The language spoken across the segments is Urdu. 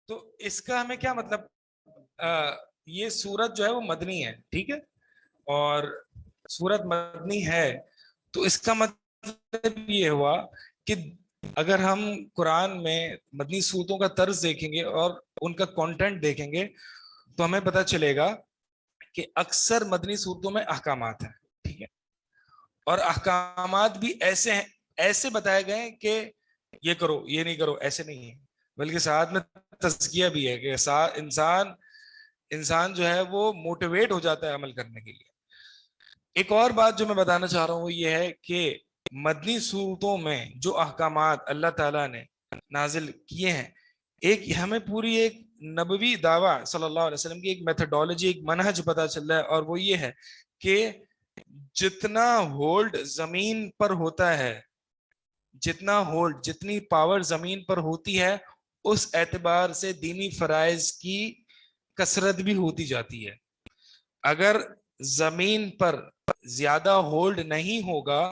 تو اس کا ہمیں کیا مطلب، یہ سورت جو ہے وہ مدنی ہے، ٹھیک ہے، اور سورت مدنی ہے تو اس کا مطلب یہ ہوا کہ اگر ہم قرآن میں مدنی صورتوں کا طرز دیکھیں گے اور ان کا کانٹینٹ دیکھیں گے تو ہمیں پتہ چلے گا کہ اکثر مدنی صورتوں میں احکامات ہیں، ٹھیک ہے، اور احکامات بھی ایسے ہیں، ایسے بتائے گئے کہ یہ کرو یہ نہیں کرو، ایسے نہیں ہے، بلکہ ساتھ میں تزکیہ بھی ہے کہ انسان جو ہے وہ موٹیویٹ ہو جاتا ہے عمل کرنے کے لیے۔ ایک اور بات جو میں بتانا چاہ رہا ہوں وہ یہ ہے کہ مدنی صورتوں میں جو احکامات اللہ تعالیٰ نے نازل کیے ہیں، ایک ہمیں پوری ایک نبوی دعویٰ صلی اللہ علیہ وسلم کی ایک میتھڈالوجی، ایک منہج پتہ چل رہا ہے، اور وہ یہ ہے کہ جتنا ہولڈ زمین پر ہوتا ہے، جتنا ہولڈ، جتنی پاور زمین پر ہوتی ہے، اس اعتبار سے دینی فرائض کی کثرت بھی ہوتی جاتی ہے۔ اگر زمین پر زیادہ ہولڈ نہیں ہوگا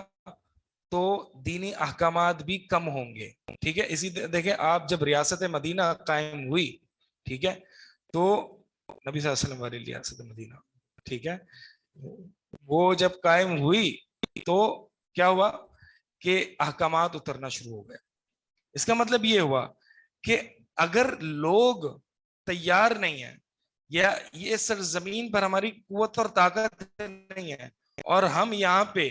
تو دینی احکامات بھی کم ہوں گے، ٹھیک ہے۔ اسی دیکھیں آپ جب ریاست مدینہ قائم ہوئی، ٹھیک ہے، تو نبی صلی اللہ علیہ وسلم والی ریاست مدینہ، ٹھیک ہے، وہ جب قائم ہوئی تو کیا ہوا کہ احکامات اترنا شروع ہو گئے۔ اس کا مطلب یہ ہوا کہ اگر لوگ تیار نہیں ہیں، یا یہ سرزمین پر ہماری قوت اور طاقت نہیں ہے، اور ہم یہاں پہ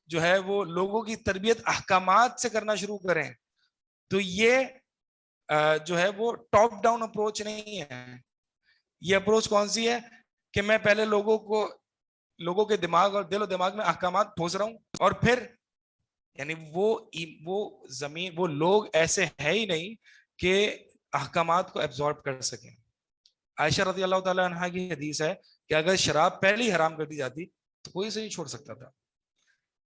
جو ہے وہ لوگوں کی تربیت احکامات سے کرنا شروع کریں، تو یہ جو ہے وہ ٹاپ ڈاؤن اپروچ نہیں ہے۔ یہ اپروچ کون سی ہے کہ میں پہلے لوگوں کے دماغ اور دل و دماغ میں احکامات ٹھوس رہا ہوں، اور پھر یعنی وہ زمین، وہ لوگ ایسے ہے ہی نہیں کہ احکامات کو ایبزارب کر سکیں۔ عائشہ رضی اللہ تعالی عنہ کی حدیث ہے کہ اگر شراب پہلے ہی حرام کر دی جاتی تو کوئی سے نہیں چھوڑ سکتا تھا۔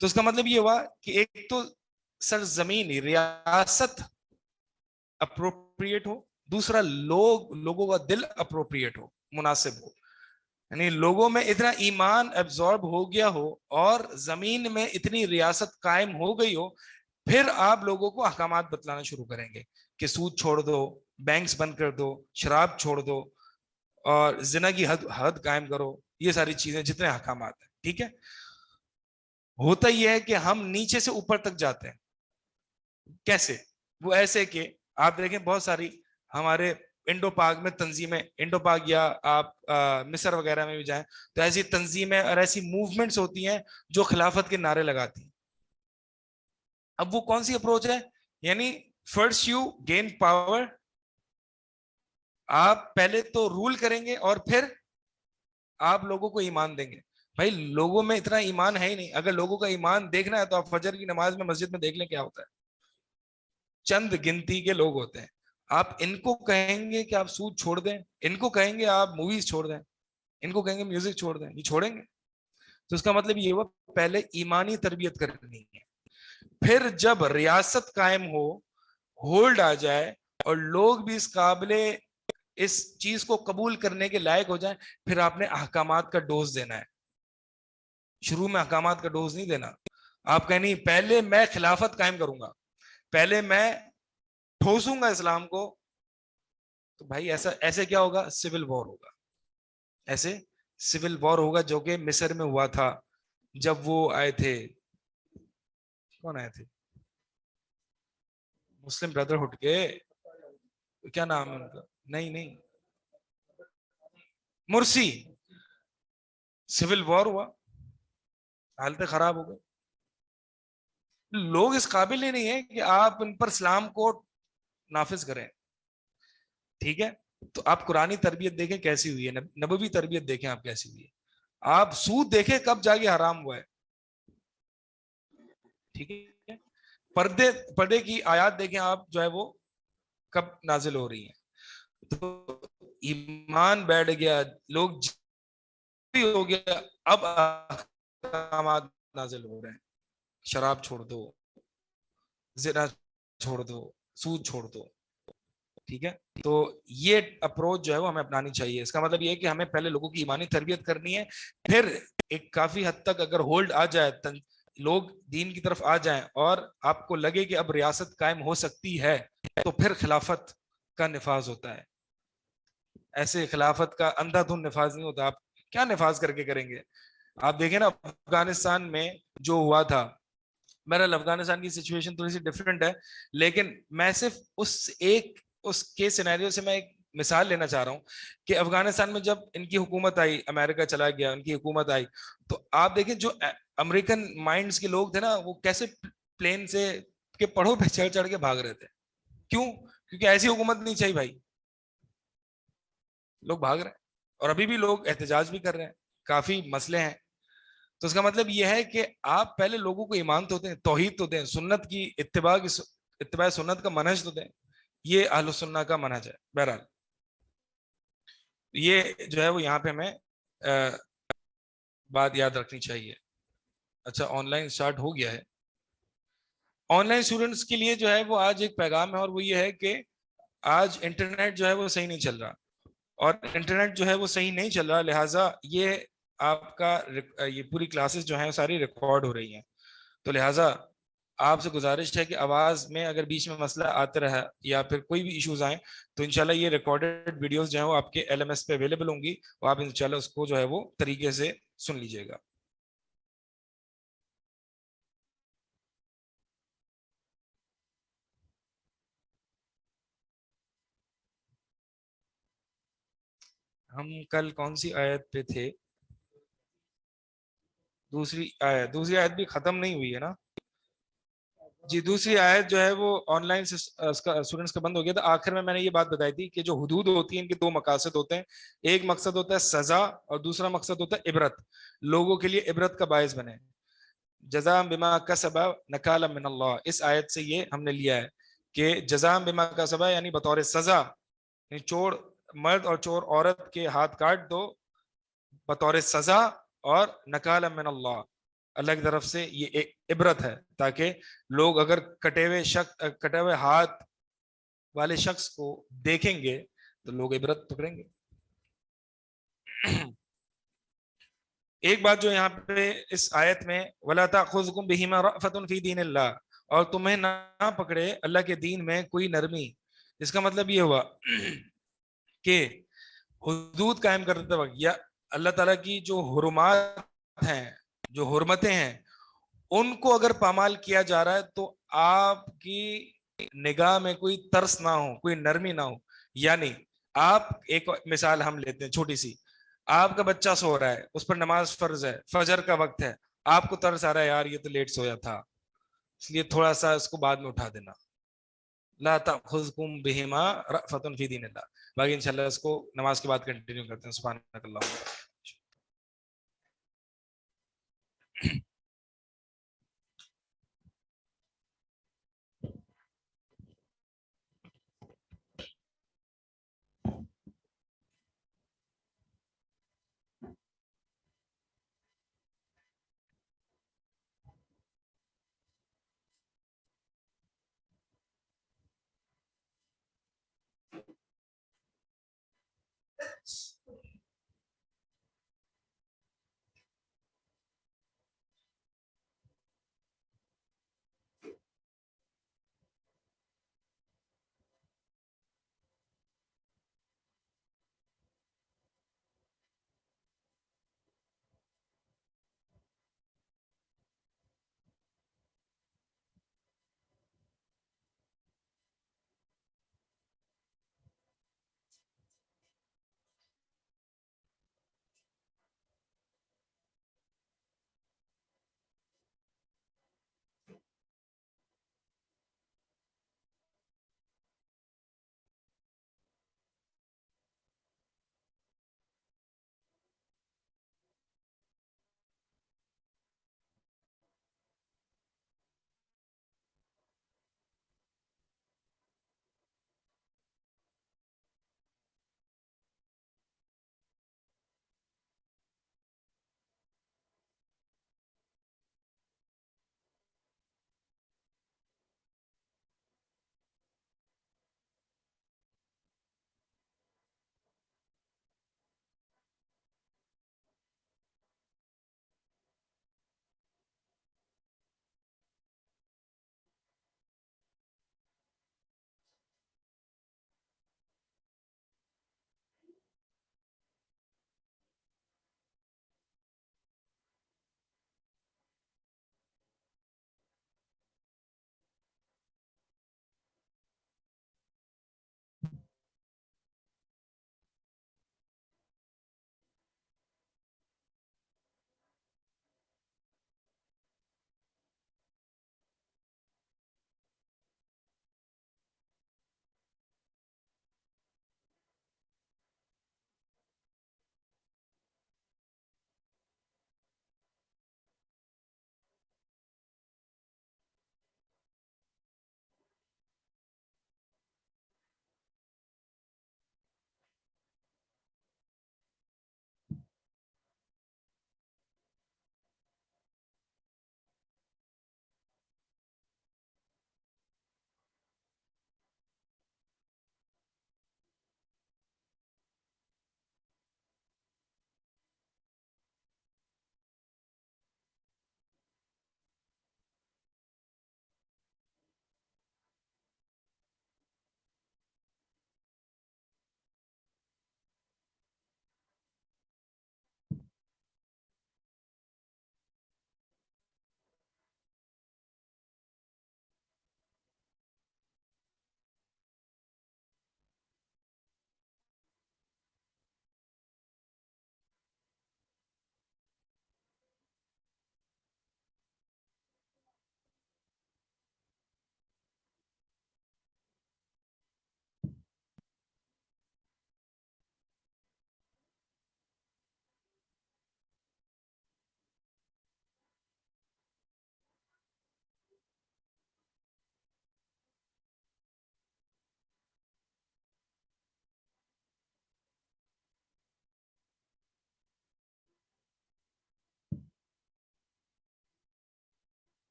تو اس کا مطلب یہ ہوا کہ ایک تو سرزمین، ریاست اپروپریٹ ہو، دوسرا لوگوں کا دل اپروپریٹ ہو، مناسب ہو، یعنی لوگوں میں اتنا ایمان ایبزارب ہو گیا ہو اور زمین میں اتنی ریاست قائم ہو گئی ہو، پھر آپ لوگوں کو احکامات بتلانا شروع کریں گے کہ سود چھوڑ دو، بینکس بند کر دو، شراب چھوڑ دو، اور زنا کی حد قائم کرو، یہ ساری چیزیں جتنے احکامات ہیں، ٹھیک ہے۔ ہوتا یہ ہے کہ ہم نیچے سے اوپر تک جاتے ہیں، کیسے؟ وہ ایسے کہ آپ دیکھیں بہت ساری ہمارے انڈو پاک میں تنظیمیں، انڈو پاک یا آپ مصر وغیرہ میں بھی جائیں تو ایسی تنظیمیں اور ایسی موومنٹس ہوتی ہیں جو خلافت کے نعرے لگاتی ہیں۔ اب وہ کون سی اپروچ ہے؟ یعنی فرسٹ یو گین پاور، آپ پہلے تو رول کریں گے اور پھر آپ لوگوں کو ایمان دیں گے۔ بھائی لوگوں میں اتنا ایمان ہے ہی نہیں، اگر لوگوں کا ایمان دیکھنا ہے تو آپ فجر کی نماز میں مسجد میں دیکھ لیں کیا ہوتا ہے، چند گنتی کے لوگ ہوتے ہیں۔ آپ ان کو کہیں گے کہ آپ سود چھوڑ دیں، ان کو کہیں گے آپ موویز چھوڑ دیں، ان کو کہیں گے میوزک چھوڑ دیں، یہ چھوڑیں گے؟ تو اس کا مطلب یہ ہوا پہلے ایمانی تربیت کرنی ہے، پھر جب ریاست قائم ہو، ہولڈ آ جائے اور لوگ بھی اس قابل اس چیز کو قبول کرنے کے لائق ہو جائیں، پھر آپ نے احکامات کا ڈوز دینا ہے۔ شروع میں احکامات کا ڈوز نہیں دینا، آپ کہیں نہیں پہلے میں خلافت قائم کروں گا، پہلے میں ٹھوسوں گا اسلام کو، تو بھائی ایسے کیا ہوگا؟ سول وار ہوگا، ایسے سول وار ہوگا جو کہ مصر میں ہوا تھا جب وہ آئے تھے، کون آئے تھے؟ مسلم بردرہڈ کے، کیا نام ہے ان کا؟ نہیں، مرسی، سول وار ہوا، حالتیں خراب ہو گئی، لوگ اس قابل ہی نہیں ہے کہ آپ ان پر اسلام کو نافذ کریں، ٹھیک ہے۔ تو آپ قرآنی تربیت دیکھیں کیسی ہوئی ہے، نبوی تربیت دیکھیں آپ کیسی ہوئی ہے، آپ سود دیکھیں کب جا کے حرام ہوا ہے، ٹھیک ہے۔ پردے کی آیات دیکھیں آپ جو ہے وہ کب نازل ہو رہی ہیں، تو ایمان بیٹھ گیا، لوگ ہو گیا، اب احکامات نازل ہو رہے ہیں، شراب چھوڑ دو، زنا چھوڑ دو، سود چھوڑ دو، ٹھیک ہے۔ تو یہ اپروچ جو ہے وہ ہمیں اپنانی چاہیے۔ اس کا مطلب یہ ہے کہ ہمیں پہلے لوگوں کی ایمانی تربیت کرنی ہے، پھر ایک کافی حد تک اگر ہولڈ آ جائے، لوگ دین کی طرف آ جائیں اور آپ کو لگے کہ اب ریاست قائم ہو سکتی ہے، تو پھر خلافت کا نفاذ ہوتا ہے. ایسے خلافت کا اندھا دھند نفاذ نہیں ہوتا. آپ کیا نفاذ کر کے کریں گے؟ آپ دیکھیں نا افغانستان میں جو ہوا تھا. بہرحال افغانستان کی سچویشن تھوڑی سی ڈفرینٹ ہے, لیکن میں صرف اس کے سینیریو سے میں ایک مثال لینا چاہ رہا ہوں کہ افغانستان میں جب ان کی حکومت آئی, امریکہ چلا گیا, ان کی حکومت آئی, تو آپ دیکھیں جو امریکن مائنڈز کے لوگ تھے نا, وہ کیسے پلین سے کے پڑھوں پہ چڑھ چڑھ کے بھاگ رہے تھے. کیوں؟ کیونکہ ایسی حکومت نہیں چاہیے بھائی. لوگ بھاگ رہے ہیں, اور ابھی بھی لوگ احتجاج بھی کر رہے ہیں, کافی مسئلے ہیں. تو اس کا مطلب یہ ہے کہ آپ پہلے لوگوں کو ایمان تو دیں, توحید تو دیں, سنت کی اتباع سنت کا منہج تو دیں. یہ اہل السنہ کا منہج ہے. بہرحال یہ جو ہے وہ یہاں پہ ہمیں بات یاد رکھنی چاہیے. اچھا, آن لائن اسٹارٹ ہو گیا ہے. آن لائن اسٹوڈنٹس کے لیے جو ہے وہ آج ایک پیغام ہے, اور وہ یہ ہے کہ آج انٹرنیٹ جو ہے وہ صحیح نہیں چل رہا, اور انٹرنیٹ جو ہے وہ صحیح نہیں چل رہا, لہٰذا یہ آپ کا یہ پوری کلاسز جو ہیں ساری ریکارڈ ہو رہی ہیں. تو لہٰذا آپ سے گزارش ہے کہ آواز میں اگر بیچ میں مسئلہ آتا رہا یا پھر کوئی بھی ایشوز آئیں, تو انشاءاللہ یہ ریکارڈڈ ویڈیوز جو ہیں وہ آپ کے ایل ایم ایس پہ اویلیبل ہوں گی, اور آپ انشاءاللہ اس کو جو ہے وہ طریقے سے سن لیجیے گا. ہم کل کون سی آیت پہ تھے؟ دوسری آیت بھی ختم نہیں ہوئی ہے نا جی. دوسری آیت جو ہے وہ آن لائن اسٹوڈنٹس کا بند ہو گیا تھا. آخر میں نے یہ بات بتائی تھی کہ جو حدود ہوتی ہیں ان کے دو مقاصد ہوتے ہیں. ایک مقصد ہوتا ہے سزا, اور دوسرا مقصد ہوتا ہے عبرت, لوگوں کے لیے عبرت کا باعث بنے. جزاء بما کسب نکالا من اللہ, اس آیت سے یہ ہم نے لیا ہے کہ جزاء بما کسب یعنی بطور سزا, یعنی چور مرد اور چور عورت کے ہاتھ کاٹ دو بطور سزا, اور نکالا من اللہ, اللہ کی طرف سے یہ ایک عبرت ہے, تاکہ لوگ اگر کٹے ہوئے ہاتھ والے شخص کو دیکھیں گے تو لوگ عبرت پکڑیں گے. ایک بات جو یہاں پہ اس آیت میں وَلَا تَأْخُذْكُمْ بِهِمَا رَأْفَةٌ فِي دِينِ اللَّهِ, اور تمہیں نہ پکڑے اللہ کے دین میں کوئی نرمی. اس کا مطلب یہ ہوا کہ حدود قائم کرتے وقت یا اللہ تعالیٰ کی جو حرمات ہیں, جو حرمتیں ہیں, ان کو اگر پامال کیا جا رہا ہے تو آپ کی نگاہ میں کوئی ترس نہ ہو, کوئی نرمی نہ ہو. یعنی آپ, ایک مثال ہم لیتے ہیں چھوٹی سی, آپ کا بچہ سو رہا ہے, اس پر نماز فرض ہے, فجر کا وقت ہے, آپ کو ترس آ رہا ہے یار یہ تو لیٹ سویا تھا, اس لیے تھوڑا سا اس کو بعد میں اٹھا دینا. لا تأخذکم بہما رأفۃ فی دین اللہ. باقی انشاءاللہ اس کو نماز کے بعد کنٹینیو کرتے ہیں. سبحانک اللہم.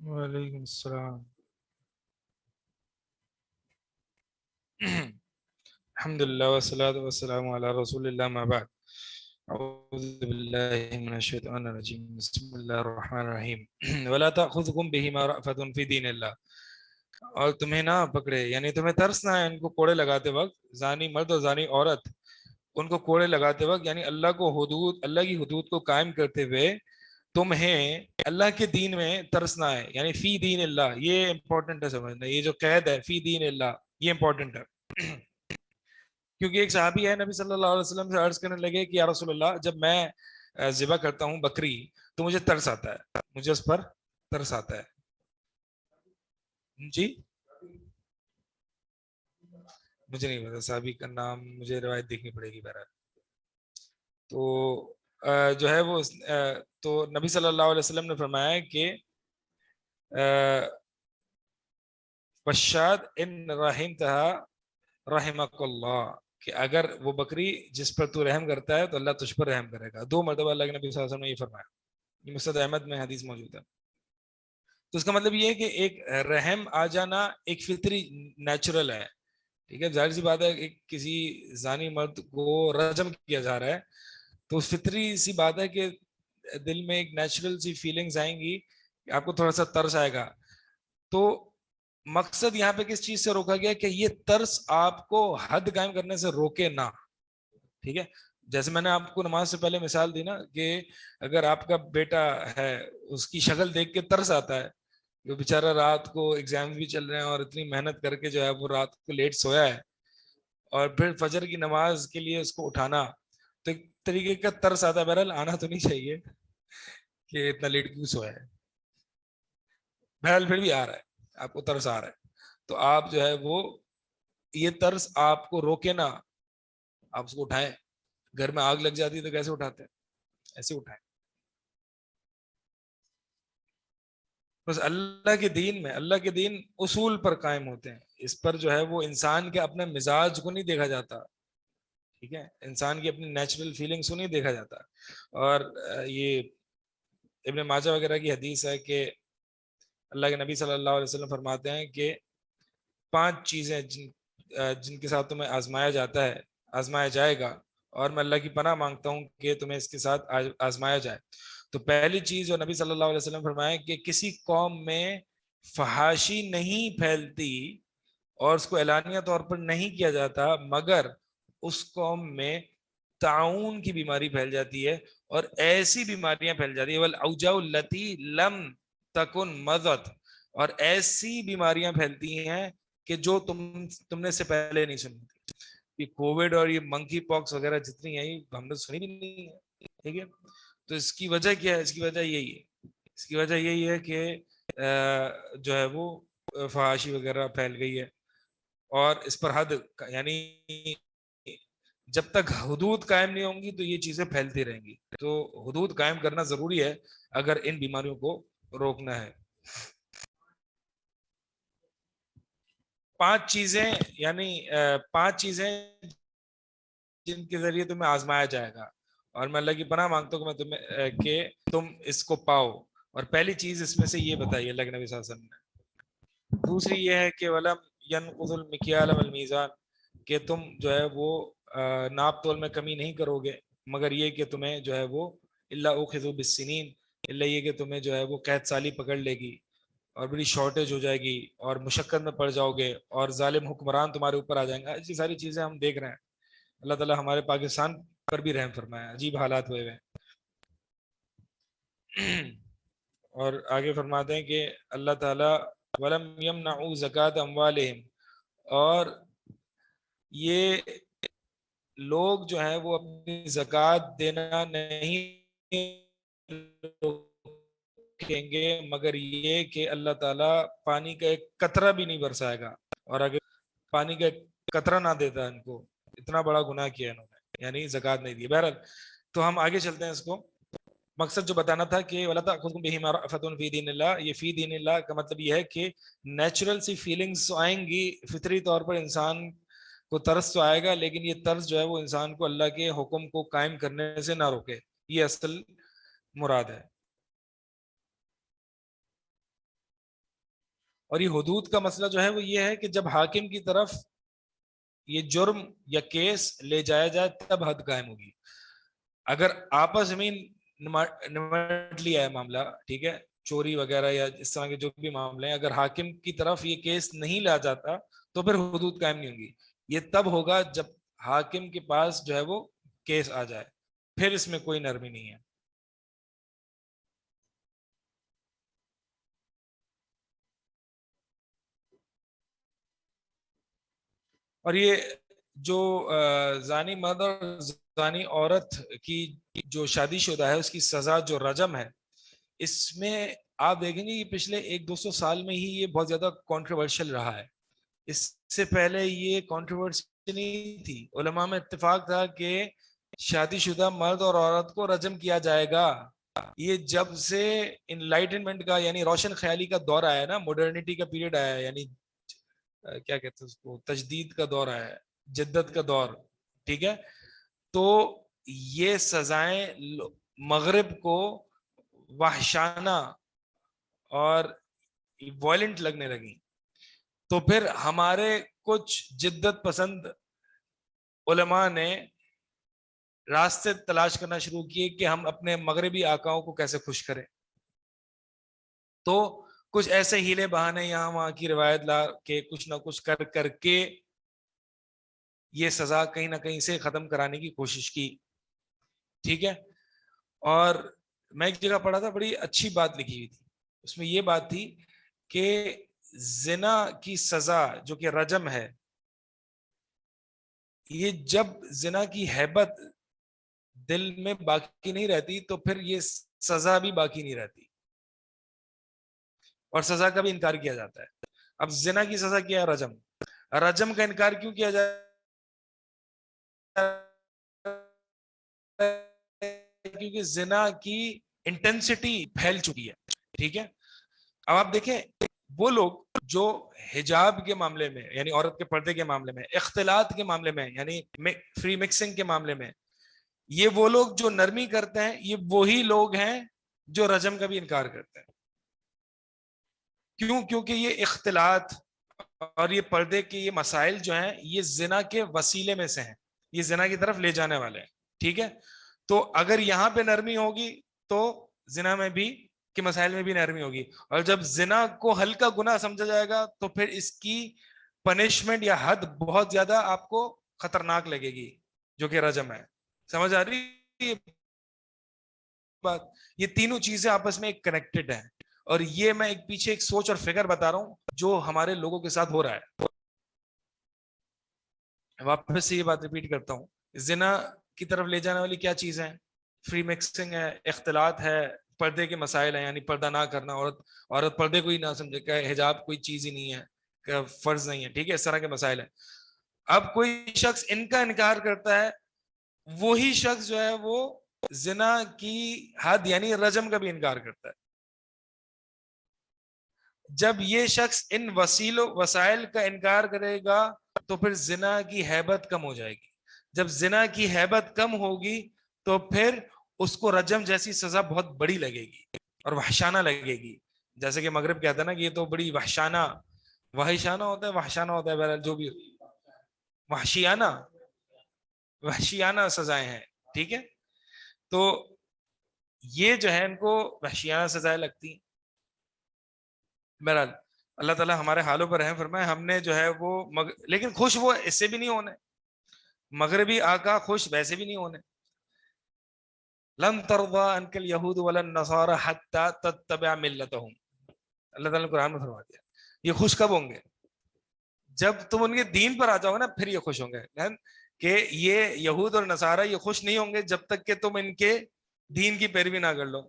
وعلیکم السلام. الحمد لله والصلاة والسلام على رسول الله ما بعد. أعوذ بالله من الشيطان الرجيم. بسم الله الرحمن الرحيم. ولا تأخذكم بهما رأفة في دين الله. اور تمہیں نہ پکڑے، یعنی تمہیں ترس نہ ہے ان کو کوڑے لگاتے وقت، زانی مرد اور زانی عورت، ان کو کوڑے لگاتے وقت، یعنی اللہ کی حدود کو قائم کرتے ہوئے تمہیں اللہ کے دین میں ترسنا ہے، یعنی فی دین اللہ. یہ امپورٹنٹ ہے سمجھنا، یہ جو قید ہے فی دین اللہ یہ امپورٹنٹ ہے. کیونکہ ایک صحابی ہے، نبی صلی اللہ علیہ وسلم سے عرض کرنے لگے کہ یا رسول اللہ، جب میں ذبح کرتا ہوں بکری تو مجھے ترس آتا ہے، مجھے اس پر ترس آتا ہے. جی مجھے نہیں پتا صحابی کا نام، مجھے روایت دیکھنی پڑے گی بہرحال. تو جو ہے وہ تو نبی صلی اللہ علیہ وسلم نے فرمایا کہ بشاد ان رحمتہا رحمک اللہ، کہ اگر وہ بکری جس پر تو رحم کرتا ہے تو اللہ تجھ پر رحم کرے گا. 2 مرتبہ اللہ کے نبی صلی اللہ علیہ وسلم نے یہ فرمایا. یہ مسند احمد میں حدیث موجود ہے. تو اس کا مطلب یہ ہے کہ ایک رحم آ جانا ایک فطری نیچرل ہے. ٹھیک ہے، ظاہر سی بات ہے کہ کسی زانی مرد کو رجم کیا جا رہا ہے تو فطری سی بات ہے کہ دل میں ایک نیچرل سی فیلنگز آئیں گی، آپ کو تھوڑا سا ترس آئے گا. تو مقصد یہاں پہ کس چیز سے روکا گیا کہ یہ ترس آپ کو حد قائم کرنے سے روکے نہ. ٹھیک ہے، جیسے میں نے آپ کو نماز سے پہلے مثال دی نا کہ اگر آپ کا بیٹا ہے، اس کی شکل دیکھ کے ترس آتا ہے، وہ بیچارہ رات کو ایگزام بھی چل رہے ہیں اور اتنی محنت کر کے جو ہے وہ رات کو لیٹ سویا ہے، اور پھر فجر کی نماز کے لیے اس کو اٹھانا، تو ایک طریقے کا ترس آتا ہے. بہرحال آنا تو نہیں چاہیے کہ اتنا لیٹ کیوں سویا ہے، بہرحال پھر بھی آ رہا ہے، آپ کو ترس آ رہا ہے، تو آپ جو ہے وہ یہ ترس آپ کو روکے نا، آپ اس کو اٹھائیں. گھر میں آگ لگ جاتی ہے تو کیسے اٹھاتے ہیں؟ ایسے اٹھائیں. بس اللہ کے دین میں، اللہ کے دین اصول پر قائم ہوتے ہیں، اس پر جو ہے وہ انسان کے اپنے مزاج کو نہیں دیکھا جاتا. ٹھیک ہے، انسان کی اپنی نیچرل فیلنگس کو نہیں دیکھا جاتا. اور یہ ابن ماجہ وغیرہ کی حدیث ہے کہ اللہ کے نبی صلی اللہ علیہ وسلم فرماتے ہیں کہ 5 چیزیں جن کے ساتھ تمہیں آزمایا جاتا ہے، آزمایا جائے گا، اور میں اللہ کی پناہ مانگتا ہوں کہ تمہیں اس کے ساتھ آزمایا جائے. تو پہلی چیز جو نبی صلی اللہ علیہ وسلم فرمائے کہ کسی قوم میں فحاشی نہیں پھیلتی اور اس کو اعلانیہ طور پر نہیں کیا جاتا مگر اس قوم میں تعاون کی بیماری پھیل جاتی ہے، اور ایسی بیماریاں پھیل جاتی ہیں والاوجاع التی لم تکن مضت، اور ایسی بیماریاں پھیلتی ہیں کہ جو تم نے اس سے پہلے نہیں سنی تھی. یہ کووڈ اور یہ منکی پاکس وغیرہ جتنی ہیں ہم نے سنی بھی نہیں ہے. ٹھیک ہے، تو اس کی وجہ کیا ہے؟ اس کی وجہ یہی ہے، اس کی وجہ یہی ہے کہ جو ہے وہ فحاشی وغیرہ پھیل گئی ہے. اور اس پر حد، یعنی جب تک حدود قائم نہیں ہوں گی تو یہ چیزیں پھیلتی رہیں گی. تو حدود قائم کرنا ضروری ہے اگر ان بیماریوں کو روکنا ہے. 5 چیزیں، یعنی 5 چیزیں جن کے ذریعے تمہیں آزمایا جائے گا، اور میں اللہ کی پناہ مانگتا ہوں کہ تم اس کو پاؤ. اور پہلی چیز اس میں سے یہ بتائی اللہ کے نبی صلی اللہ علیہ وسلم نے. دوسری یہ ہے کہ ولم ينقض المکیال والمیزان، کہ تم جو ہے وہ ناپ تول میں کمی نہیں کرو گے، مگر یہ کہ تمہیں جو ہے وہ الا اخذوا بالسنین، الا یہ کہ تمہیں جو ہے وہ قحط سالی پکڑ لے گی اور بڑی شارٹیج ہو جائے گی اور مشقت میں پڑ جاؤ گے اور ظالم حکمران تمہارے اوپر آ جائیں گے. ایسی ساری چیزیں ہم دیکھ رہے ہیں. اللہ تعالیٰ ہمارے پاکستان پر بھی رحم فرمایا، عجیب حالات ہوئے ہوئے. اور آگے فرماتے ہیں کہ اللہ تعالیٰ ولم یمنعوا زکات اموالہم، اور یہ لوگ جو ہیں وہ اپنی زکات دینا نہیں روکیں گے مگر یہ کہ اللہ تعالیٰ پانی کا ایک قطرہ بھی نہیں برسائے گا. اور اگر پانی کا ایک قطرہ نہ دیتا ان کو، اتنا بڑا گناہ کیا انہوں نے، یعنی زکات نہیں دی. بہرحال تو ہم آگے چلتے ہیں. اس کو مقصد جو بتانا تھا کہ وَلَا تَأْخُذْكُمْ بِهِمَا رَأْفَةٌ فِي دِينِ اللَّهِ، یہ فی دین اللہ کا مطلب یہ ہے کہ نیچرل سی فیلنگز آئیں گی، فطری طور پر انسان کو ترس تو آئے گا، لیکن یہ ترس جو ہے وہ انسان کو اللہ کے حکم کو قائم کرنے سے نہ روکے. یہ اصل مراد ہے. اور یہ حدود کا مسئلہ جو ہے وہ یہ ہے کہ جب حاکم کی طرف یہ جرم یا کیس لے جایا جائے تب حد قائم ہوگی. اگر آپس میں نمٹ لیا ہے معاملہ، ٹھیک ہے، چوری وغیرہ یا اس طرح کے جو بھی معاملے ہیں، اگر حاکم کی طرف یہ کیس نہیں لا جاتا تو پھر حدود قائم نہیں ہوگی. یہ تب ہوگا جب حاکم کے پاس جو ہے وہ کیس آ جائے، پھر اس میں کوئی نرمی نہیں ہے. اور یہ جو زانی مرد اور زانی عورت کی جو شادی شدہ ہے اس کی سزا جو رجم ہے، اس میں آپ دیکھیں گے کہ پچھلے 100-200 سال میں ہی یہ بہت زیادہ کنٹروورشل رہا ہے. اس سے پہلے یہ کنٹروورسی نہیں تھی. علماء میں اتفاق تھا کہ شادی شدہ مرد اور عورت کو رجم کیا جائے گا. یہ جب سے انلائٹنمنٹ کا یعنی روشن خیالی کا دور آیا نا، ماڈرنٹی کا پیریڈ آیا، یعنی کیا کہتے ہیں اس کو، تجدید کا دور آیا ہے، جدت کا دور، ٹھیک ہے، تو یہ سزائیں مغرب کو وحشانہ اور وائلنٹ لگنے لگی. تو پھر ہمارے کچھ جدت پسند علماء نے راستے تلاش کرنا شروع کیے کہ ہم اپنے مغربی آقاؤں کو کیسے خوش کریں. تو کچھ ایسے ہیلے بہانے یہاں وہاں کی روایت لا کے کچھ نہ کچھ کر کر کے یہ سزا کہیں نہ کہیں سے ختم کرانے کی کوشش کی. ٹھیک ہے. اور میں ایک جگہ پڑھا تھا، بڑی اچھی بات لکھی ہوئی تھی، اس میں یہ بات تھی کہ زنا کی سزا جو کہ رجم ہے، یہ جب زنا کی ہیبت دل میں باقی نہیں رہتی تو پھر یہ سزا بھی باقی نہیں رہتی اور سزا کا بھی انکار کیا جاتا ہے. اب زنا کی سزا کیا ہے؟ رجم. رجم کا انکار کیوں کیا جائے؟ کیونکہ زنا کی انٹینسٹی پھیل چکی ہے. ٹھیک ہے. اب آپ دیکھیں وہ لوگ جو حجاب کے معاملے میں یعنی عورت کے پردے کے معاملے میں، اختلاط کے معاملے میں یعنی فری مکسنگ کے معاملے میں، یہ وہ لوگ جو نرمی کرتے ہیں، یہ وہی لوگ ہیں جو رجم کا بھی انکار کرتے ہیں. کیوں؟ کیونکہ یہ اختلاط اور یہ پردے کے یہ مسائل جو ہیں یہ زنا کے وسیلے میں سے ہیں، یہ زنا کی طرف لے جانے والے ہیں. ٹھیک ہے. تو اگر یہاں پہ نرمی ہوگی تو زنا میں بھی کے مسائل میں بھی نرمی ہوگی. اور جب زنا کو ہلکا گناہ سمجھا جائے گا تو پھر اس کی پنشمنٹ یا حد بہت زیادہ آپ کو خطرناک لگے گی، جو کہ رجم ہے. سمجھ آ رہی ہے بات؟ یہ تینوں چیزیں آپس میں کنیکٹڈ ہیں. اور یہ میں ایک پیچھے ایک سوچ اور فکر بتا رہا ہوں جو ہمارے لوگوں کے ساتھ ہو رہا ہے. واپس سے یہ بات ریپیٹ کرتا ہوں، زنا کی طرف لے جانے والی کیا چیز ہے؟ فری مکسنگ ہے، اختلاط ہے، پردے کے مسائل ہیں یعنی پردہ نہ کرنا، عورت پردے کو ہی نہ سمجھے کہ حجاب کوئی چیز ہی نہیں ہے، کہ فرض نہیں ہے. ٹھیک ہے. اس طرح کے مسائل ہیں. اب کوئی شخص ان کا انکار کرتا ہے، وہی شخص جو ہے وہ زنا کی حد یعنی رجم کا بھی انکار کرتا ہے. جب یہ شخص ان وسائل کا انکار کرے گا تو پھر زنا کی ہیبت کم ہو جائے گی. جب زنا کی ہیبت کم ہوگی تو پھر اس کو رجم جیسی سزا بہت بڑی لگے گی اور وحشانہ لگے گی. جیسے کہ مغرب کہتا ہے نا کہ یہ تو بڑی وحشانہ ہوتا ہے، وحشانہ ہوتا ہے، بہرحال جو بھی وحشیانہ سزائیں ہیں. ٹھیک ہے. تو یہ جو ہے ان کو وحشیانہ سزائیں لگتی ہیں. بہرحال اللہ تعالیٰ ہمارے حالوں پر رحم فرمائے. ہم نے جو ہے وہ لیکن خوش وہ اس سے بھی نہیں ہونے، مغربی آقا خوش ویسے بھی نہیں ہونے. لن ترضى عنك اليهود ولا النصارى حتى تتبع ملتهم. اللہ تعالیٰ نے قرآن میں فرما دیا. یہ خوش کب ہوں گے؟ جب تم ان کے دین پر آ جاؤ نا پھر یہ خوش ہوں گے. کہ یہ یہود اور نصارہ یہ خوش نہیں ہوں گے جب تک کہ تم ان کے دین کی پیروی نہ کر لو.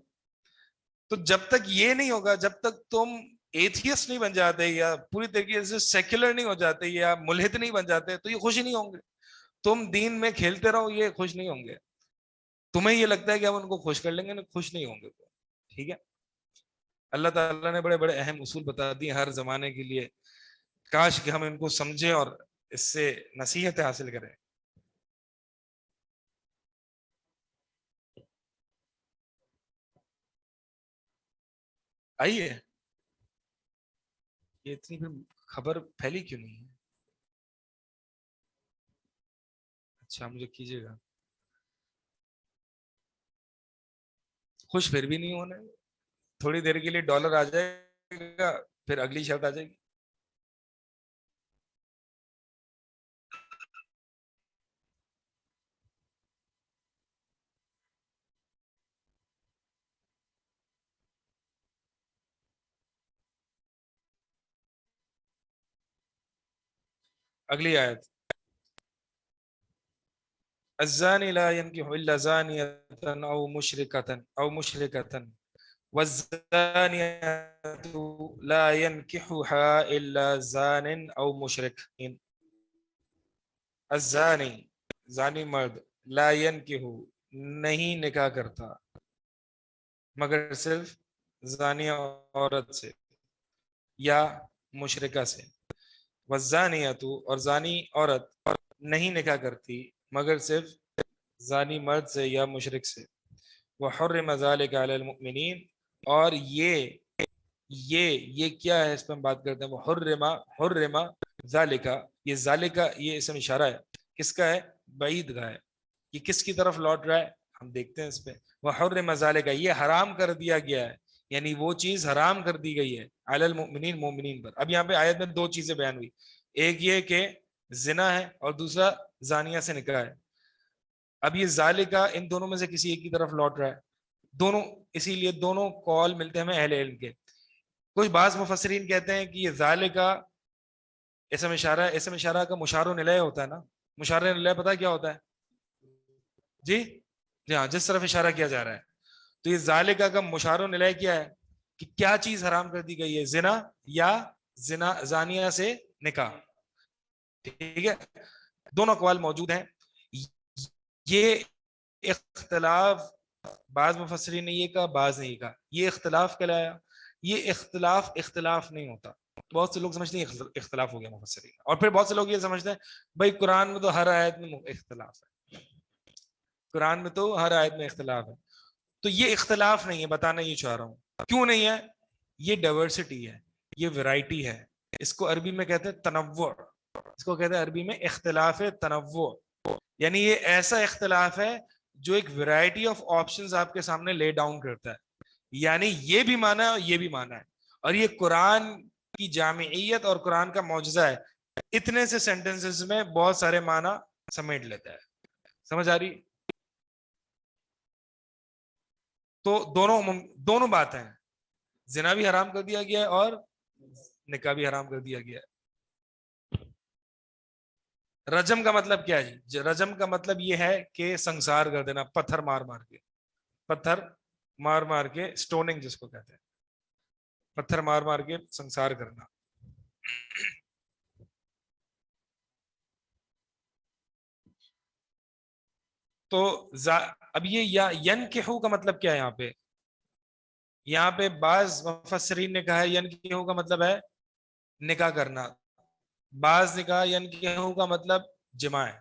تو جب تک یہ نہیں ہوگا، جب تک تم ایتھیس نہیں بن جاتے یا پوری طریقے سے سیکولر نہیں ہو جاتے یا ملحد نہیں بن جاتے تو یہ خوش نہیں ہوں گے. تم دین میں کھیلتے رہو، یہ خوش نہیں ہوں گے. تمہیں یہ لگتا ہے کہ ہم ان کو خوش کر لیں گے، خوش نہیں ہوں گے. ٹھیک ہے. اللہ تعالیٰ نے بڑے بڑے اہم اصول بتا دیے ہر زمانے کے لیے، کاش کہ ہم ان کو سمجھیں اور اس سے نصیحت حاصل کریں. آئیے یہ اتنی پھر خبر پھیلی کیوں نہیں ہے؟ اچھا مجھے کیجیے گا خوش، پھر بھی نہیں ہونا. تھوڑی دیر کے لیے ڈالر آ جائے گا، پھر اگلی شرط آ جائے گی. اگلی آیت، الزانی لا ينكح الا زانية او مشركة او مشركة والزانية لا ينكحها الا زان او مشرك. الزانی، زانی مرد، لا ينكح، نہیں نکاح کرتا، مگر صرف زانی عورت سے یا مشرکہ سے. والزانیۃ، اور زانی عورت نہیں نکاح کرتی مگر صرف زانی مرد سے یا مشرک سے. وحرم ذلک علی المؤمنین، اور یہ کیا ہے، اس پہ ہم بات کرتے ہیں. حرم ذالک، یہ ذالک یہ اسم اشارہ ہے، کس کا ہے؟ بعید کا ہے. یہ کس کی طرف لوٹ رہا ہے؟ ہم دیکھتے ہیں اس پہ. وحرم ذالک، یہ حرام کر دیا گیا ہے، یعنی وہ چیز حرام کر دی گئی ہے علی المؤمنین، مومنین پر. اب یہاں پہ آیت میں دو چیزیں بیان ہوئی، ایک یہ کہ زنا ہے اور دوسرا زانیہ سے نکاح ہے. اب یہ ذالکہ ان دونوں میں سے کسی ایک کی طرف لوٹ رہا ہے دونوں، اسی لیے دونوں قول ملتے ہیں ہمیں اہل علم کے. کچھ بعض مفسرین کہتے ہیں کہ یہ ذالکہ اسم اشارہ ہے. اسم اشارہ کا مشار الیہ ہوتا ہے نا، مشار الیہ پتہ کیا ہوتا ہے؟ جی ہاں، جس طرف اشارہ کیا جا رہا ہے. تو یہ ذالکہ کا مشار الیہ کیا ہے کہ کیا چیز حرام کر دی گئی ہے، زنا یا زنا زانیہ سے نکاح. ٹھیک ہے، دونوں اقوال موجود ہیں. یہ اختلاف بعض مفسرین نے یہ کہا، بعض نے یہ کہا. یہ اختلاف کہلایا. یہ اختلاف نہیں ہوتا. بہت سے لوگ سمجھتے ہیں اختلاف ہو گیا مفسرین، اور پھر بہت سے لوگ یہ سمجھتے ہیں بھائی قرآن میں تو ہر آیت میں اختلاف ہے، قرآن میں تو ہر آیت میں اختلاف ہے. تو یہ اختلاف نہیں ہے، بتانا یہ چاہ رہا ہوں. کیوں نہیں ہے؟ یہ ڈائیورسٹی ہے، یہ ویرائٹی ہے. اس کو عربی میں کہتے ہیں تنوع، اس کو کہتے ہیں عربی میں اختلاف تنوع. یعنی یہ ایسا اختلاف ہے جو ایک ویرائٹی آف آپشنز آپ کے سامنے لے ڈاؤن کرتا ہے. یعنی یہ بھی مانا ہے اور یہ بھی مانا ہے، اور یہ قرآن کی جامعیت اور قرآن کا معجزہ ہے. اتنے سے سینٹنسز میں بہت سارے معنی سمیٹ لیتا ہے. سمجھ آ رہی؟ تو دونوں باتیں ہیں، زنا بھی حرام کر دیا گیا ہے اور نکاح بھی حرام کر دیا گیا ہے. رجم کا مطلب کیا ہے جی؟ رجم کا مطلب یہ ہے کہ سنسار کر دینا، پتھر مار مار کے، پتھر مار مار کے، سٹوننگ جس کو کہتے ہیں، پتھر مار مار کے سنسار کرنا. تو اب یہ ینکحو کا مطلب کیا ہے یہاں پہ؟ یہاں پہ بعض مفسرین نے کہا ہے ینکحو کا مطلب ہے نکاح کرنا، بعض نے کہا ینکحو کا مطلب جماع ہے،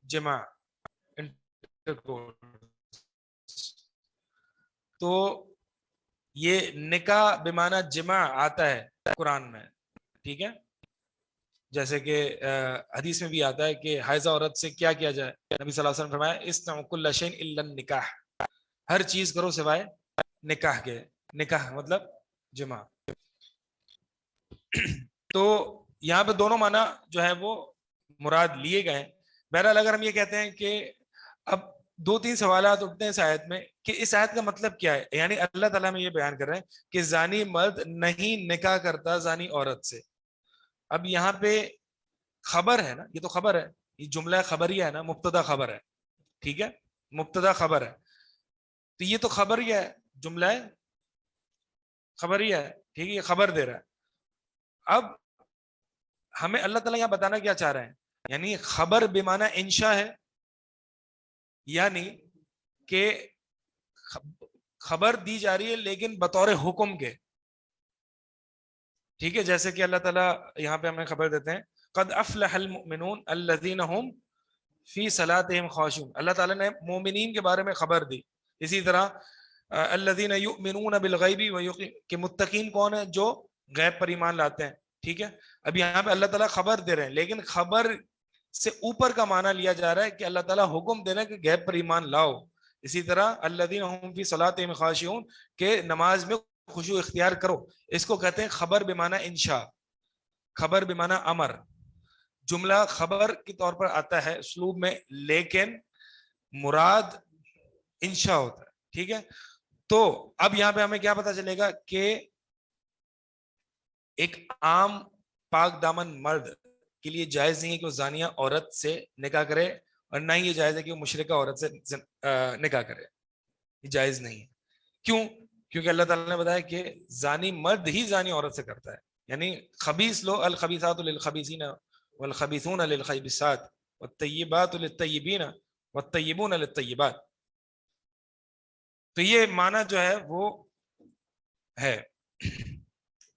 جماع. تو یہ نکاح بمعنی جماع آتا ہے قرآن میں، ٹھیک ہے. جیسے کہ حدیث میں بھی آتا ہے کہ حائضہ عورت سے کیا کیا جائے. نبی صلی اللہ علیہ وسلم فرمایا استعملوا كل شيء الا النکاح، ہر چیز کرو سوائے نکاح کے. نکاح مطلب جماع. تو یہاں پہ دونوں معنی جو ہے وہ مراد لیے گئے. بہرحال اگر ہم یہ کہتے ہیں کہ اب دو تین سوالات اٹھتے ہیں اس آیت میں کہ اس آیت کا مطلب کیا ہے. یعنی اللہ تعالیٰ میں یہ بیان کر رہے ہیں کہ زانی مرد نہیں نکاح کرتا زانی عورت سے. اب یہاں پہ خبر ہے نا، یہ تو خبر ہے، یہ جملہ خبریہ ہے نا، مبتدا خبر ہے، ٹھیک ہے، مبتدا خبر ہے. تو یہ تو خبریہ ہے، جملہ ہے خبریہ ہے، ٹھیک ہے، یہ خبر دے رہا ہے. اب ہمیں اللہ تعالیٰ یہاں بتانا کیا چاہ رہے ہیں؟ یعنی خبر بمعنی انشاء ہے، یعنی کہ خبر دی جا رہی ہے لیکن بطور حکم کے، ٹھیک ہے. جیسے کہ اللہ تعالیٰ یہاں پہ ہمیں خبر دیتے ہیں قد افلح المؤمنون الذین هم فی صلاتهم خاشعون. اللہ تعالیٰ نے مومنین کے بارے میں خبر دی. اسی طرح الذین یؤمنون بالغیب کہ متقین کون ہیں؟ جو غیب پر ایمان لاتے ہیں. ٹھیک ہے, اب یہاں پہ اللہ تعالیٰ خبر دے رہے ہیں, لیکن خبر سے اوپر کا معنی لیا جا رہا ہے کہ اللہ تعالیٰ حکم دے رہے ہیں کہ غیب پر ایمان لاؤ. اسی طرح الذین هم فی صلاتہم خاشعون, کہ نماز میں خشوع اختیار کرو. اس کو کہتے ہیں خبر بمعنی انشاء, خبر بمعنی امر. جملہ خبر کے طور پر آتا ہے اسلوب میں, لیکن مراد انشاء ہوتا ہے. ٹھیک ہے, تو اب یہاں پہ ہمیں کیا پتا چلے گا کہ ایک عام پاک دامن مرد کے لیے جائز نہیں ہے کہ وہ زانیہ عورت سے نکاح کرے, اور نہ ہی یہ جائز ہے کہ وہ مشرکہ عورت سے نکاح کرے. یہ جائز نہیں ہے. کیوں؟ کیونکہ اللہ تعالیٰ نے بتایا کہ زانی مرد ہی زانی عورت سے کرتا ہے. یعنی خبیث لو الخبیثات للخبیثین والخبیثون للخبیثات والطیبات للطیبین والطیبون للطیبات. تو یہ معنی جو ہے وہ ہے.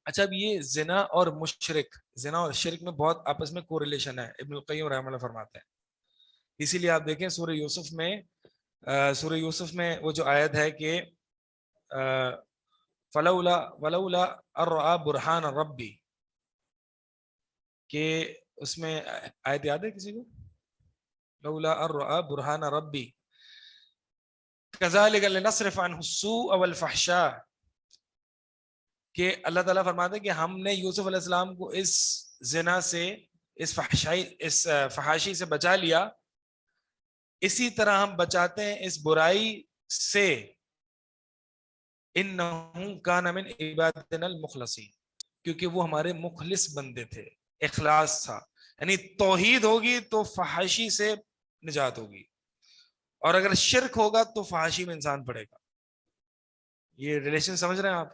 اچھا, اب یہ زنا اور مشرک, زنا اور شرک میں بہت آپس میں کوریلیشن ہے, ابن القیم رحمہ اللہ فرماتے ہیں. اسی لیے آپ دیکھیں سورہ یوسف میں وہ جو آیت ہے کہ فلولا ولولا ارآ برہان ربی, کہ اس میں آیت یاد ہے کسی کو؟ لولا ارآ برہان ربی کذالک لنصرف عنہ السوء والفحشاء, کہ اللہ تعالیٰ فرماتے ہیں کہ ہم نے یوسف علیہ السلام کو اس زنا سے, اس فحاشی سے بچا لیا, اسی طرح ہم بچاتے ہیں اس برائی سے. انہم کان من عبادنا المخلصین, کیونکہ وہ ہمارے مخلص بندے تھے, اخلاص تھا. یعنی توحید ہوگی تو فحاشی سے نجات ہوگی, اور اگر شرک ہوگا تو فحاشی میں انسان پڑے گا. یہ ریلیشن سمجھ رہے ہیں آپ؟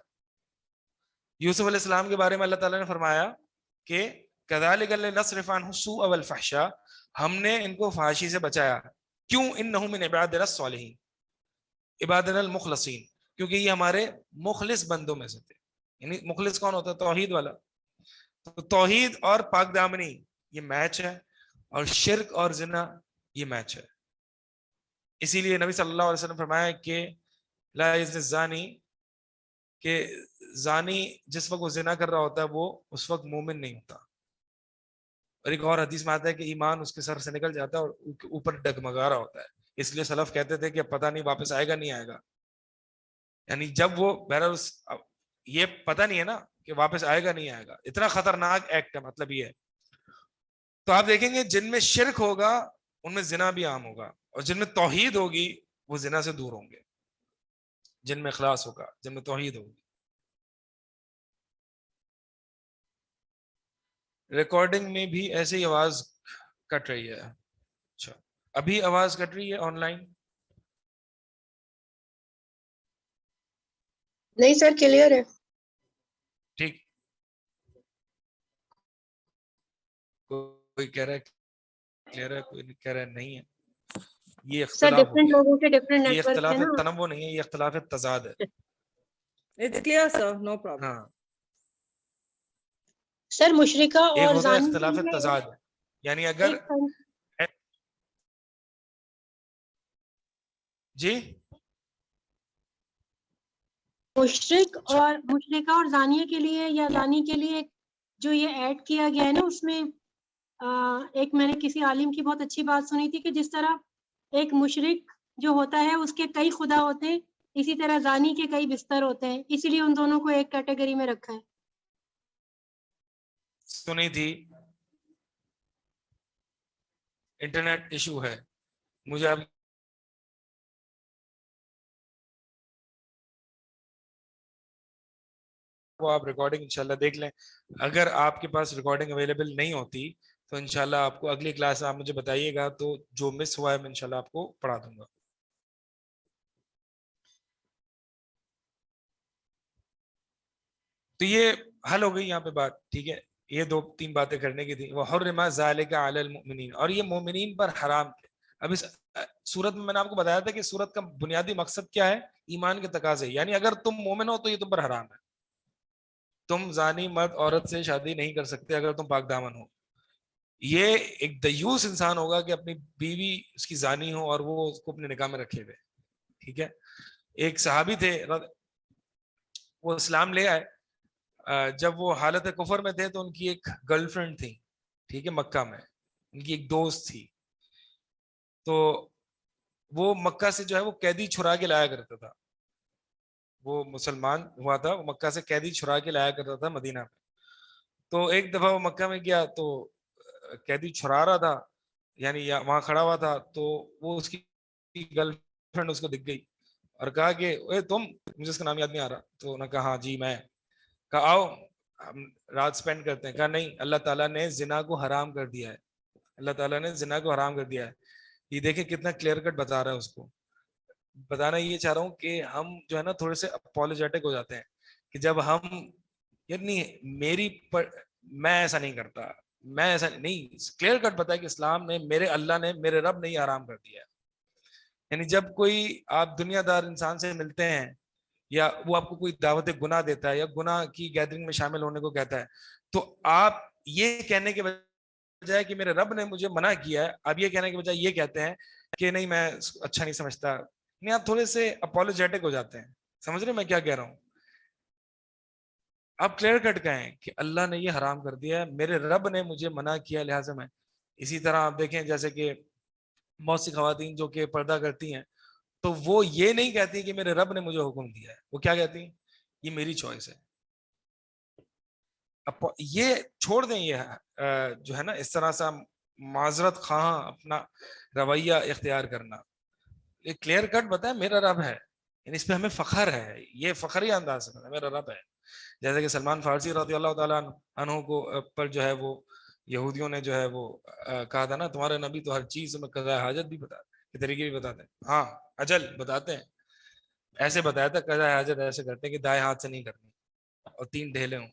یوسف علیہ السلام کے بارے میں اللہ تعالیٰ نے فرمایا کہ کذالک لنصرف عنہ السوء والفحشاء, ہم نے ان کو فحاشی سے بچایا. کیوں؟ انہم من عبادنا الصالحین عبادنا المخلصین, کیونکہ یہ ہمارے مخلص بندوں میں سے تھے. یعنی مخلص کون ہوتا ہے؟ توحید والا. تو توحید اور پاک دامنی یہ میچ ہے, اور شرک اور زنا یہ میچ ہے. اسی لیے نبی صلی اللہ علیہ وسلم فرمایا کہ لا یزنی الزانی, کہ زانی جس وقت وہ زنا کر رہا ہوتا ہے وہ اس وقت مومن نہیں ہوتا. اور ایک اور حدیث میں آتا ہے کہ ایمان اس کے سر سے نکل جاتا ہے اور اوپر ڈگمگا رہا ہوتا ہے. اس لیے سلف کہتے تھے کہ پتہ نہیں واپس آئے گا نہیں آئے گا. یعنی جب وہ بہرحال یہ پتہ نہیں ہے نا کہ واپس آئے گا نہیں آئے گا, اتنا خطرناک ایکٹ ہے, مطلب یہ ہے. تو آپ دیکھیں گے جن میں شرک ہوگا ان میں زنا بھی عام ہوگا, اور جن میں توحید ہوگی وہ زنا سے دور ہوں گے. جن میں اخلاص ہوگا, جن میں توحید ہوگی. ریکارڈنگ میں بھی ایسے ہی آواز کٹ رہی ہے. اچھا, ابھی آواز کٹ رہی ہے آن لائن؟ نہیں سر, کلیئر ہے. ٹھیک, کوئی کہہ رہا ہے کلیئر ہے, کوئی کہہ رہا ہے نہیں ہے. یہ سر اختلاف ہو ڈفرینٹ گیا. لوگوں کے ڈفرینٹ یہ نیٹ ورک اختلاف ہے نا. تنوع نہیں ہے, یہ اختلاف تضاد ہے. It's clear, sir. No problem. ہاں, سر مشرکہ ایک اور ہوتا ہے زانی کے اختلاف لیے تضاد, یعنی اگر جی اچھا مشرکہ اور زانیہ کے لیے یا زانی کے لیے جو یہ ایڈ کیا گیا ہے نا, اس میں ایک میں نے کسی عالم کی بہت اچھی بات سنی تھی کہ جس طرح ایک مشرک جو ہوتا ہے اس کے کئی خدا ہوتے ہیں, اسی طرح زانی کے کئی بستر ہوتے ہیں, اسی لیے ان دونوں کو ایک کیٹیگری میں رکھا ہے. سنی تھی, انٹرنیٹ ایشو ہے. مجھے اب وہ آپ ریکارڈنگ انشاءاللہ دیکھ لیں. اگر آپ کے پاس ریکارڈنگ اویلیبل نہیں ہوتی تو انشاءاللہ آپ کو اگلی کلاس آپ مجھے بتائیے گا, تو جو مس ہوا ہے میں انشاءاللہ آپ کو پڑھا دوں گا. تو یہ حل ہو گئی یہاں پہ بات. ٹھیک ہے, یہ 2-3 باتیں کرنے کی تھی. وَحُرِّمَ ذَلِكَ عَلَى الْمُؤْمِنِينَ, اور یہ مومنین پر حرام تھے. اب اس سورت میں نے آپ کو بتایا تھا کہ سورت کا بنیادی مقصد کیا ہے؟ ایمان کے تقاضے. یعنی اگر تم مومن ہو تو یہ تم پر حرام ہے. تم زانی مرد عورت سے شادی نہیں کر سکتے اگر تم پاک دامن ہو. یہ ایک دیوس انسان ہوگا کہ اپنی بیوی اس کی زانی ہو اور وہ اس کو اپنے نکاح میں رکھے ہوئے. ٹھیک ہے, ایک صحابی تھے, وہ اسلام لے آئے, جب وہ حالت کفر میں تھے تو ان کی ایک گرل فرینڈ تھی, ٹھیک ہے, مکہ میں ان کی ایک دوست تھی. تو وہ مکہ سے جو ہے وہ قیدی چھڑا کے لایا کرتا تھا, وہ مسلمان ہوا تھا, وہ مکہ سے قیدی چھڑا کے لایا کرتا تھا مدینہ میں. تو ایک دفعہ وہ مکہ میں گیا تو قیدی چھڑا رہا تھا, یعنی وہاں کھڑا ہوا تھا, تو وہ اس کی گرل فرینڈ اس کو دکھ گئی اور کہا کہ اے تم, مجھے اس کا نام یاد نہیں آ رہا, تو انہوں نے کہا ہاں جی میں. کہا آؤ ہم رات سپینڈ کرتے ہیں. کہا نہیں, اللہ تعالیٰ نے زنا کو حرام کر دیا ہے, اللہ تعالیٰ نے زنا کو حرام کر دیا ہے. یہ دیکھیں کتنا کلیئر کٹ بتا رہا ہے اس کو. بتانا یہ چاہ رہا ہوں کہ ہم جو ہے نا تھوڑے سے اپولوجیٹک ہو جاتے ہیں کہ جب ہم یعنی میں ایسا نہیں کرتا, میں ایسا نہیں, کلیئر کٹ پتا ہے کہ اسلام نے, میرے اللہ نے, میرے رب نے یہ حرام کر دیا ہے. یعنی جب کوئی آپ دنیا دار انسان سے ملتے ہیں یا وہ آپ کو کوئی دعوت گناہ دیتا ہے یا گناہ کی گیدرنگ میں شامل ہونے کو کہتا ہے, تو آپ یہ کہنے کے بجائے کہ میرے رب نے مجھے منع کیا ہے, آپ یہ کہنے کے بجائے یہ کہتے ہیں کہ نہیں میں اچھا نہیں سمجھتا. نہیں, آپ تھوڑے سے اپولوجیٹک ہو جاتے ہیں. سمجھ رہے میں کیا کہہ رہا ہوں؟ آپ کلیئر کٹ کہیں کہ اللہ نے یہ حرام کر دیا ہے, میرے رب نے مجھے منع کیا, لہٰذا میں. اسی طرح آپ دیکھیں جیسے کہ بہت سی خواتین جو کہ پردہ کرتی ہیں, تو وہ یہ نہیں کہتی کہ میرے رب نے مجھے حکم دیا ہے, وہ کیا کہتی ہیں, یہ میری چوائس ہے. یہ چھوڑ دیں, یہ جو ہے نا اس طرح سے معذرت خواہاں اپنا رویہ اختیار کرنا. یہ کلیئر کٹ بتائے میرا رب ہے, یعنی اس پہ ہمیں فخر ہے, یہ فخری انداز ہے, میرا رب ہے. جیسے کہ سلمان فارسی رضی اللہ تعالیٰ عنہ کو پر جو ہے وہ یہودیوں نے جو ہے وہ کہا تھا نا تمہارے نبی تو ہر چیز میں قضاء حاجت بھی بتا طریقے بھی بتاتے ہیں, ہاں اجل بتاتے ہیں, ایسے بتایا تھا قضاء حاجت ایسے کرتے کہ دائیں ہاتھ سے نہیں کرنی اور 3 ڈھیلے ہوں.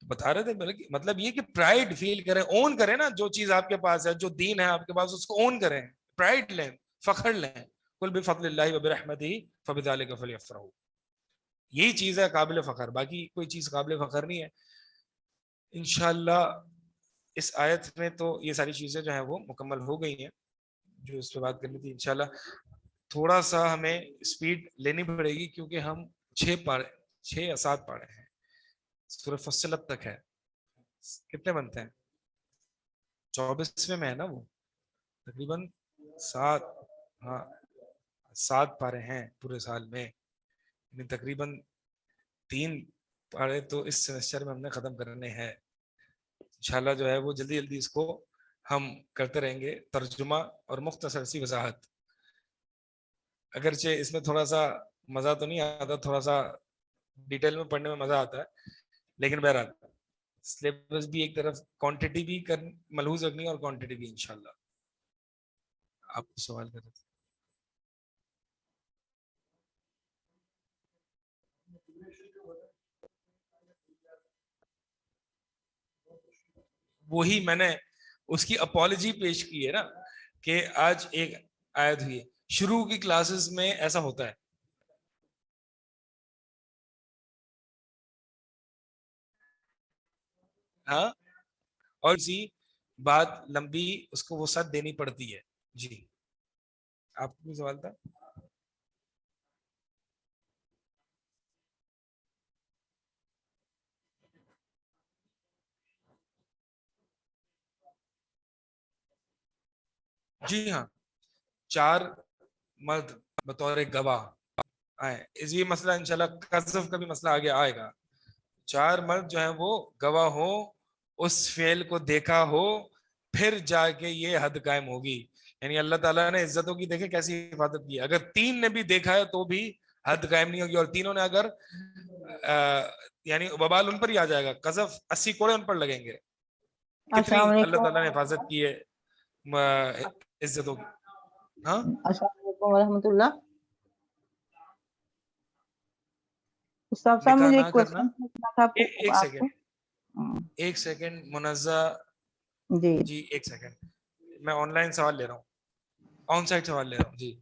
بتا رہے تھے مطلب یہ کہ پرائڈ فیل کریں, اون کریں نا جو چیز آپ کے پاس ہے, جو دین ہے آپ کے پاس, اس کو اون کریں, پرائڈ لیں, فخر لیں. قل بفضل اللہ وبرحمتہ فبذلک فلیفرحوا, یہی چیز ہے قابل فخر, باقی کوئی چیز قابل فخر نہیں ہے. انشاءاللہ اس آیت میں تو یہ ساری چیزیں جو ہیں وہ مکمل ہو گئی ہیں جو اس پہ بات کرنی تھی. انشاءاللہ تھوڑا سا ہمیں اسپیڈ لینی پڑے گی کیونکہ ہم 6 یا 7 پارے ہیں, سورہ فصلت تک ہے. کتنے بنتے ہیں, 24ویں میں ہے نا وہ, تقریباً 7, ہاں 7 پارے ہیں پورے سال میں, یعنی تقریباً 3 پارے تو اس سیمسٹر میں ہم نے ختم کرنے ہیں. انشاءاللہ جو ہے وہ جلدی جلدی اس کو ہم کرتے رہیں گے ترجمہ اور مختصر سی وضاحت. اگرچہ اس میں تھوڑا سا مزہ تو نہیں آتا, تھوڑا سا ڈیٹیل میں پڑھنے میں مزہ آتا ہے, لیکن بہرحال سلیبس بھی ایک طرف, کوانٹٹی بھی ملحوظ رکھنی اور کوانٹٹی بھی. انشاءاللہ آپ سوال کر رہے تھے. وہی میں نے اس کی اپالوجی پیش کی ہے نا کہ آج ایک آیت ہوئی ہے. شروع کی کلاسز میں ایسا ہوتا ہے, ہاں, اور اسی بات لمبی اس کو وسعت دینی پڑتی ہے. جی آپ کو سوال تھا. جی ہاں, 4 مرد بطور گواہ آئے. یہ مسئلہ انشاءاللہ قذف کا بھی مسئلہ آگے آئے گا. 4 مرد جو ہیں وہ گواہ ہو, اس فعل کو دیکھا ہو, پھر جا کے یہ حد قائم ہوگی. یعنی اللہ تعالیٰ نے عزتوں کی دیکھیں کیسی حفاظت کی. اگر 3 نے بھی دیکھا ہے تو بھی حد قائم نہیں ہوگی, اور تینوں نے اگر یعنی وبال ان پر ہی آ جائے گا, قذف 80 کوڑے ان پر لگیں گے. کتنی السلام اللہ علیکم. تعالیٰ نے حفاظت کی ہے عزتوں کی. ہاں السلام علیکم ورحمۃ اللہ. استاد صاحب نکاح مجھے نہ ایک کرنا. کوشچن پوچھنا تھا ایک آپ سیکنڈ, سے. ایک سیکنڈ منزہ جی جی, ایک سیکنڈ, میں آن لائن سوال لے رہا ہوں, آن سائٹ سوال لے رہا ہوں. جی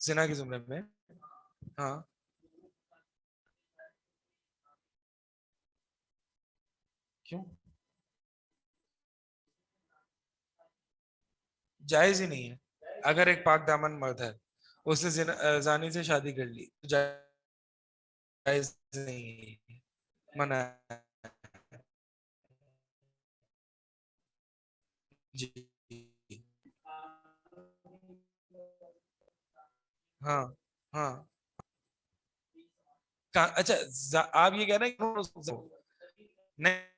زنا کے زمرے میں, ہاں کیوں جائز ہی نہیں ہے. اگر ایک پاک دامن مرد ہے اس نے زانی سے شادی کر لی، جائز نہیں، منع ہے۔ جی ہاں ہاں اچھا آپ یہ کہہ رہے ہیں کہ نہیں